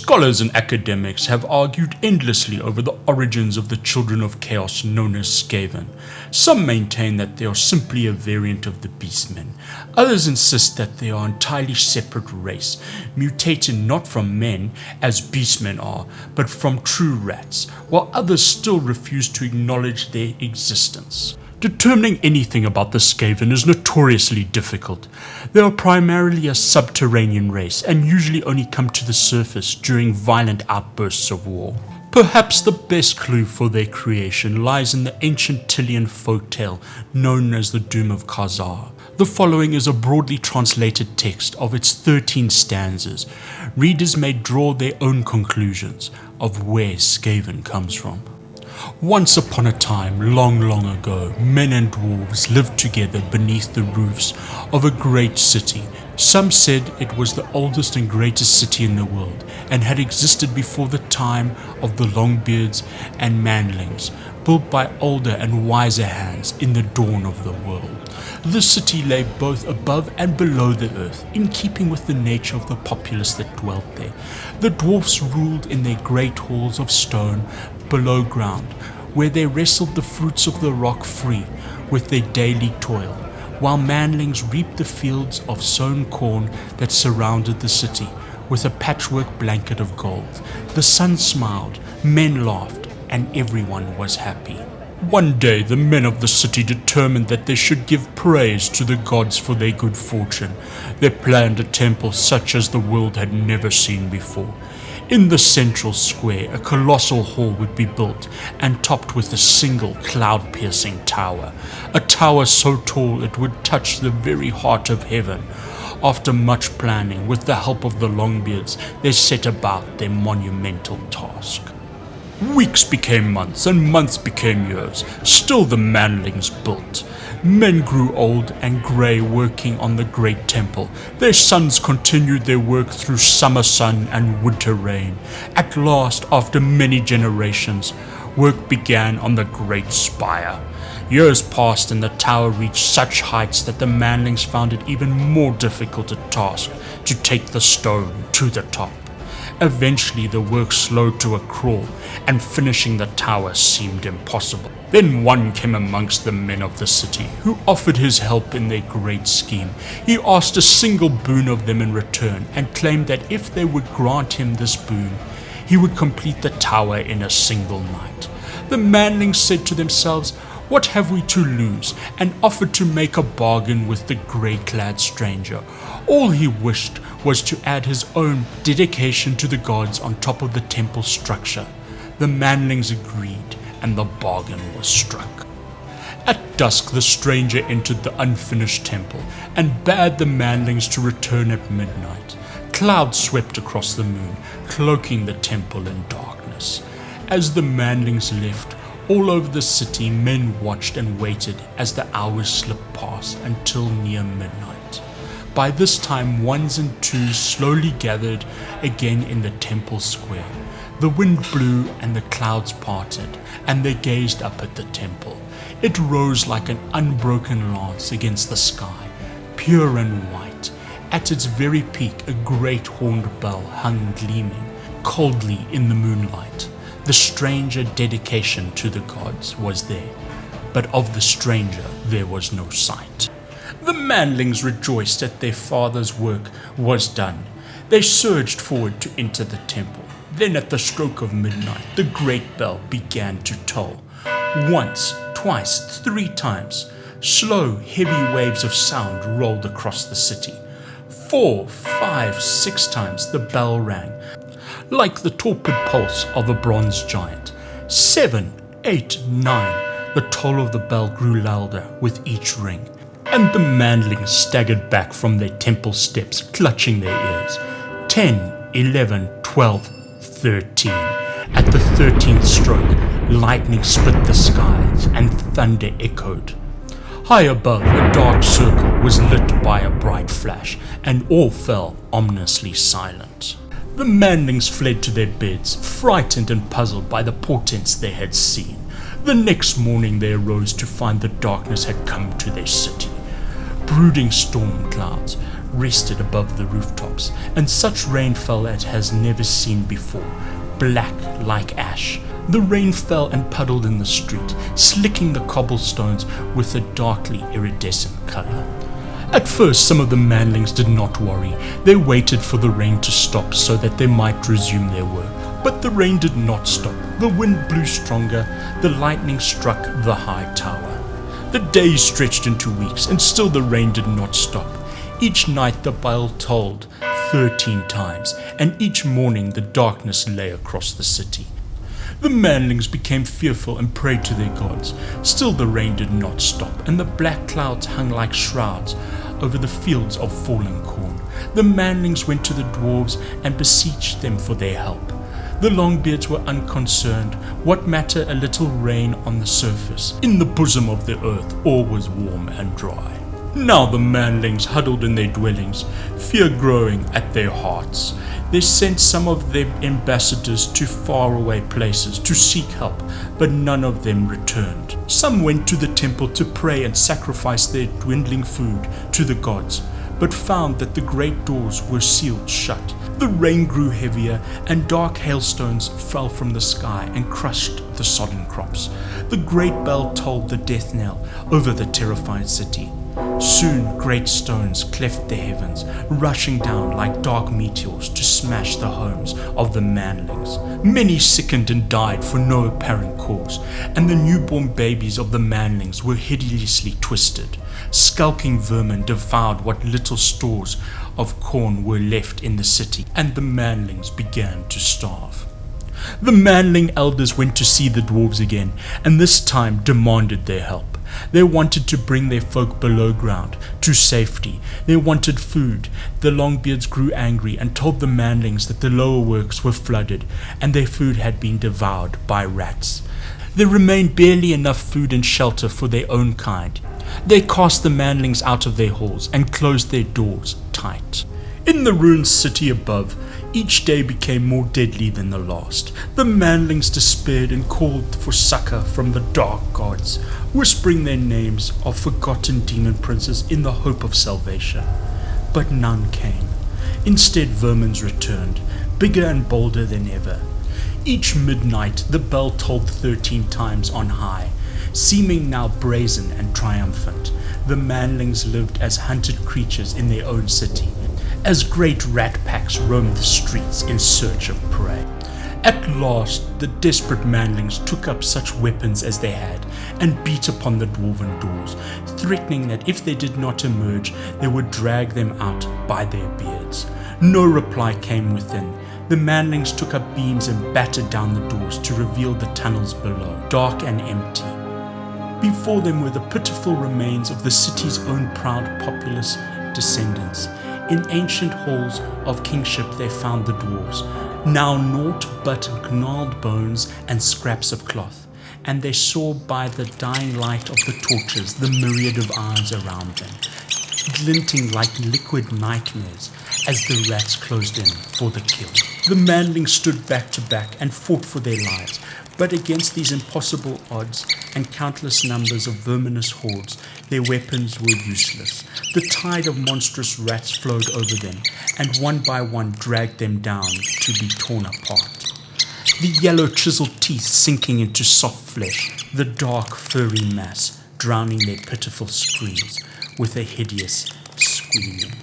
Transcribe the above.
Scholars and academics have argued endlessly over the origins of the children of chaos known as Skaven. Some maintain that they are simply a variant of the beastmen. Others insist that they are an entirely separate race, mutated not from men, as beastmen are, but from true rats, while others still refuse to acknowledge their existence. Determining anything about the Skaven is notoriously difficult. They are primarily a subterranean race and usually only come to the surface during violent outbursts of war. Perhaps the best clue for their creation lies in the ancient Tilean folktale known as the Doom of Khazar. The following is a broadly translated text of its 13 stanzas. Readers may draw their own conclusions of where Skaven comes from. Once upon a time, long, long ago, men and dwarves lived together beneath the roofs of a great city. Some said it was the oldest and greatest city in the world, and had existed before the time of the Longbeards and Manlings, built by older and wiser hands in the dawn of the world. The city lay both above and below the earth, in keeping with the nature of the populace that dwelt there. The dwarfs ruled in their great halls of stone below ground, where they wrestled the fruits of the rock free with their daily toil, while manlings reaped the fields of sown corn that surrounded the city with a patchwork blanket of gold. The sun smiled, men laughed, and everyone was happy. One day the men of the city determined that they should give praise to the gods for their good fortune. They planned a temple such as the world had never seen before. In the central square, a colossal hall would be built and topped with a single cloud-piercing tower. A tower so tall it would touch the very heart of heaven. After much planning, with the help of the Longbeards, they set about their monumental task. Weeks became months, and months became years. Still the manlings built. Men grew old and grey working on the great temple. Their sons continued their work through summer sun and winter rain. At last, after many generations, work began on the great spire. Years passed and the tower reached such heights that the manlings found it even more difficult a task to take the stone to the top. Eventually the work slowed to a crawl, and finishing the tower seemed impossible. Then one came amongst the men of the city, who offered his help in their great scheme. He asked a single boon of them in return, and claimed that if they would grant him this boon, he would complete the tower in a single night. The manlings said to themselves, "What have we to lose?" and offered to make a bargain with the grey-clad stranger. All he wished was to add his own dedication to the gods on top of the temple structure. The manlings agreed, and the bargain was struck. At dusk the stranger entered the unfinished temple, and bade the manlings to return at midnight. Clouds swept across the moon, cloaking the temple in darkness. As the manlings left, all over the city men watched and waited as the hours slipped past until near midnight. By this time ones and twos slowly gathered again in the temple square. The wind blew and the clouds parted, and they gazed up at the temple. It rose like an unbroken lance against the sky, pure and white. At its very peak a great horned bell hung gleaming coldly in the moonlight. The stranger dedication to the gods was there, but of the stranger there was no sight. The manlings rejoiced that their father's work was done. They surged forward to enter the temple. Then at the stroke of midnight, the great bell began to toll. Once, twice, 3 times, slow, heavy waves of sound rolled across the city. 4, 5, 6 times the bell rang, like the torpid pulse of a bronze giant. 7, 8, 9, the toll of the bell grew louder with each ring, and the manlings staggered back from their temple steps, clutching their ears. 10, 11, 12, 13. At the 13th stroke, lightning split the skies and thunder echoed. High above, a dark circle was lit by a bright flash, and all fell ominously silent. The manlings fled to their beds, frightened and puzzled by the portents they had seen. The next morning they arose to find the darkness had come to their city. Brooding storm clouds, rested above the rooftops, and such rain fell as has never seen before, black like ash. The rain fell and puddled in the street, slicking the cobblestones with a darkly iridescent color. At first, some of the manlings did not worry. They waited for the rain to stop so that they might resume their work. But the rain did not stop. The wind blew stronger. The lightning struck the high tower. The days stretched into weeks, and still the rain did not stop. Each night the bell tolled 13 times, and each morning the darkness lay across the city. The manlings became fearful and prayed to their gods. Still the rain did not stop, and the black clouds hung like shrouds over the fields of fallen corn. The manlings went to the dwarves and beseeched them for their help. The Longbeards were unconcerned. What matter a little rain on the surface? In the bosom of the earth all was warm and dry. Now the manlings huddled in their dwellings, fear growing at their hearts. They sent some of their ambassadors to faraway places to seek help, but none of them returned. Some went to the temple to pray and sacrifice their dwindling food to the gods, but found that the great doors were sealed shut. The rain grew heavier, and dark hailstones fell from the sky and crushed the sodden crops. The great bell tolled the death knell over the terrified city. Soon great stones cleft the heavens, rushing down like dark meteors to smash the homes of the manlings. Many sickened and died for no apparent cause, and the newborn babies of the manlings were hideously twisted. Skulking vermin devoured what little stores of corn were left in the city, and the manlings began to starve. The manling elders went to see the dwarves again, and this time demanded their help. They wanted to bring their folk below ground to safety. They wanted food. The Longbeards grew angry and told the manlings that the lower works were flooded and their food had been devoured by rats. There remained barely enough food and shelter for their own kind. They cast the manlings out of their halls and closed their doors tight. In the ruined city above, each day became more deadly than the last. The manlings despaired and called for succor from the dark gods, whispering their names of forgotten demon princes in the hope of salvation. But none came. Instead, vermins returned, bigger and bolder than ever. Each midnight the bell tolled 13 times on high, seeming now brazen and triumphant. The manlings lived as hunted creatures in their own city, as great rat packs roamed the streets in search of prey. At last, the desperate manlings took up such weapons as they had and beat upon the dwarven doors, threatening that if they did not emerge, they would drag them out by their beards. No reply came within. The manlings took up beams and battered down the doors to reveal the tunnels below, dark and empty. Before them were the pitiful remains of the city's own proud populous descendants. In ancient halls of kingship they found the dwarves, now naught but gnarled bones and scraps of cloth, and they saw by the dying light of the torches the myriad of eyes around them, glinting like liquid nightmares as the rats closed in for the kill. The manlings stood back to back and fought for their lives, but against these impossible odds and countless numbers of verminous hordes, their weapons were useless. The tide of monstrous rats flowed over them, and one by one dragged them down to be torn apart. The yellow chiseled teeth sinking into soft flesh, the dark furry mass drowning their pitiful screams with a hideous squealing.